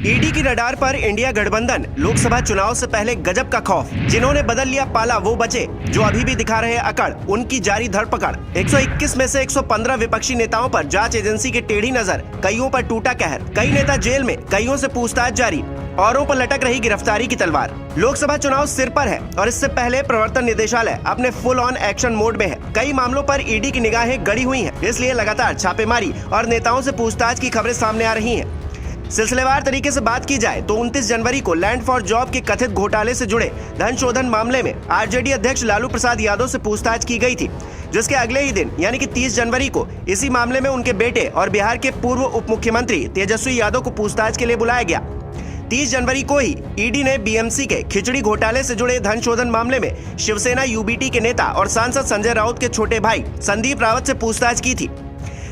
ED की radar पर India गठबंधन, लोकसभा चुनाव से पहले गजब का खौफ। जिन्होंने बदल लिया पाला वो बचे, जो अभी भी दिखा रहे अकड़, उनकी जारी धरपकड़। 121 में से 115 विपक्षी नेताओं पर जांच एजेंसी की टेढ़ी नजर, कईयों पर टूटा कहर, कई नेता जेल में, कईयों से पूछताछ जारी, औरों पर लटक रही गिरफ्तारी की तलवार। लोकसभा चुनाव सिर पर है और इससे पहले प्रवर्तन निदेशालय अपने फुल ऑन एक्शन मोड में है। कई मामलों पर ईडी की निगाहें गड़ी हुई हैं, इसलिए लगातार छापेमारी और नेताओं से पूछताछ की खबरें सामने आ रही हैं। सिलसिलेवार तरीके से बात की जाए तो 29 जनवरी को लैंड फॉर जॉब के कथित घोटाले से जुड़े धन शोधन मामले में आरजेडी अध्यक्ष लालू प्रसाद यादव से पूछताछ की गई थी, जिसके अगले ही दिन यानी कि 30 जनवरी को इसी मामले में उनके बेटे और बिहार के पूर्व उप मुख्यमंत्री तेजस्वी यादव को पूछताछ के लिए बुलाया गया। 30 जनवरी को ही ईडी ने बीएमसी के खिचड़ी घोटाले से जुड़े धन शोधन मामले में शिवसेना यूबीटी के नेता और सांसद संजय राउत के छोटे भाई संदीप रावत से पूछताछ की थी।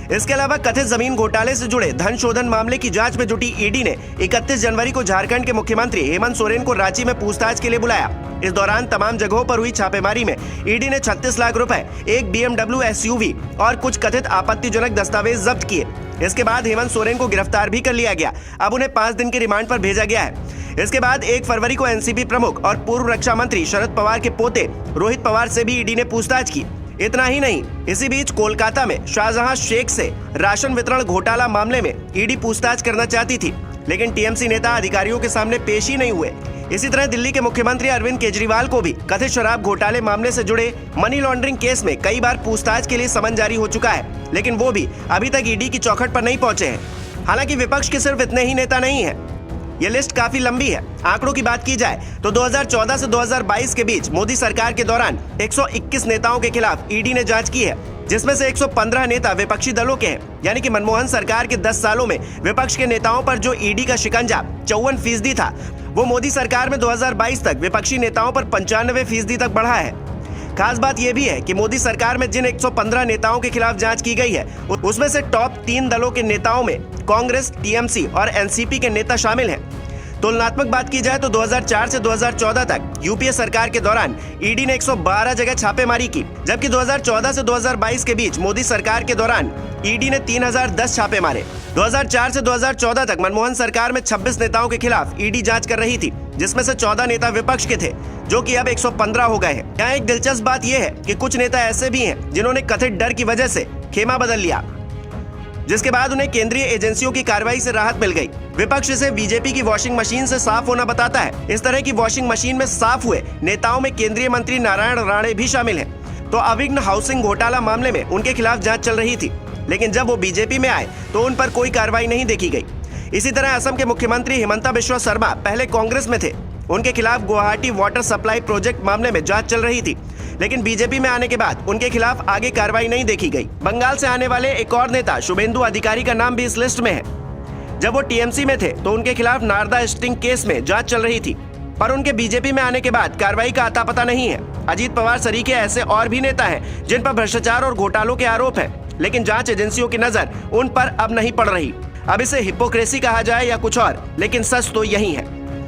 इसके अलावा कथित जमीन घोटाले से जुड़े धन शोधन मामले की जांच में जुटी ईडी ने 31 जनवरी को झारखंड के मुख्यमंत्री हेमंत सोरेन को रांची में पूछताछ के लिए बुलाया। इस दौरान तमाम जगहों पर हुई छापेमारी में ईडी ने 36 लाख रुपए, एक BMW SUV और कुछ कथित आपत्तिजनक दस्तावेज जब्त किए। इसके बाद हेमंत सोरेन को गिरफ्तार भी कर लिया गया। अब उन्हें 5 दिन के रिमांड पर भेजा गया है। इसके बाद 1 फरवरी को एनसीपी प्रमुख और पूर्व रक्षा मंत्री शरद पवार के पोते रोहित पवार से भी ईडी ने पूछताछ की। इतना ही नहीं, इसी बीच कोलकाता में शाहजहां शेख से राशन वितरण घोटाला मामले में ईडी पूछताछ करना चाहती थी, लेकिन टीएमसी नेता अधिकारियों के सामने पेश ही नहीं हुए। इसी तरह दिल्ली के मुख्यमंत्री अरविंद केजरीवाल को भी कथित शराब घोटाले मामले से जुड़े मनी लॉन्ड्रिंग केस में कई बार पूछताछ के लिए समन जारी हो चुका है, लेकिन वो भी अभी तक ईडी की चौखट पर नहीं पहुंचे हैं। हालांकि विपक्ष के सिर्फ इतने ही नेता नहीं है, ये लिस्ट काफी लंबी है। आंकड़ों की बात की जाए तो 2014 से 2022 के बीच मोदी सरकार के दौरान 121 नेताओं के खिलाफ ईडी ने जांच की है, जिसमें से 115 नेता विपक्षी दलों के हैं। यानी कि मनमोहन सरकार के 10 सालों में विपक्ष के नेताओं पर जो ईडी का शिकंजा 54% था, वो मोदी सरकार में 2022 तक विपक्षी नेताओं पर 95% तक बढ़ा है। खास बात यह भी है कि मोदी सरकार में जिन 115 नेताओं के खिलाफ जांच की गई है, उसमें से टॉप 3 दलों के नेताओं में कांग्रेस, टीएमसी और एनसीपी के नेता शामिल हैं। तुलनात्मक बात की जाए तो 2004 से 2014 तक यूपीए सरकार के दौरान ईडी ने 112 जगह छापेमारी की, जबकि 2014 से 2022 के बीच मोदी सरकार के दौरान ईडी ने 3010 छापे मारे। 2004 से 2014 तक मनमोहन सरकार में 26 नेताओं के खिलाफ ईडी जांच कर रही थी, जिसमें से 14 नेता विपक्ष के थे, जो कि अब 115 हो गए हैं। यहाँ एक दिलचस्प बात यह है कि कुछ नेता ऐसे भी हैं जिन्होंने कथित डर की वजह से खेमा बदल लिया, जिसके बाद उन्हें केंद्रीय एजेंसियों की कार्रवाई से राहत मिल गई। विपक्ष इसे बीजेपी की वॉशिंग मशीन से साफ होना बताता है। इस तरह की वॉशिंग मशीन में साफ हुए नेताओं में केंद्रीय मंत्री नारायण राणे भी शामिल हैं। तो अविघ्न हाउसिंग घोटाला मामले में उनके खिलाफ जांच चल रही थी, लेकिन जब वो बीजेपी में आए तो उन पर कोई कार्रवाई नहीं देखी गई। इसी तरह असम के मुख्यमंत्री हिमंता बिश्वा शर्मा पहले कांग्रेस में थे, उनके खिलाफ गुवाहाटी वाटर सप्लाई प्रोजेक्ट मामले में जांच चल रही थी, लेकिन बीजेपी में आने के बाद उनके खिलाफ आगे कार्रवाई नहीं देखी गई। बंगाल से आने वाले एक और नेता शुभेंदु अधिकारी का नाम भी इस लिस्ट में है। जब वो टीएमसी में थे तो उनके खिलाफ नारदा स्टिंग केस में जांच चल रही थी, पर उनके बीजेपी में आने के बाद कार्रवाई का अता पता नहीं है। अजीत पवार सरीखे ऐसे और भी नेता हैं जिन पर भ्रष्टाचार और घोटालों के आरोप है, लेकिन जांच एजेंसियों की नजर उन पर अब नहीं पड़ रही। अब इसे हिपोक्रेसी कहा जाए या कुछ और, लेकिन सच तो यही है।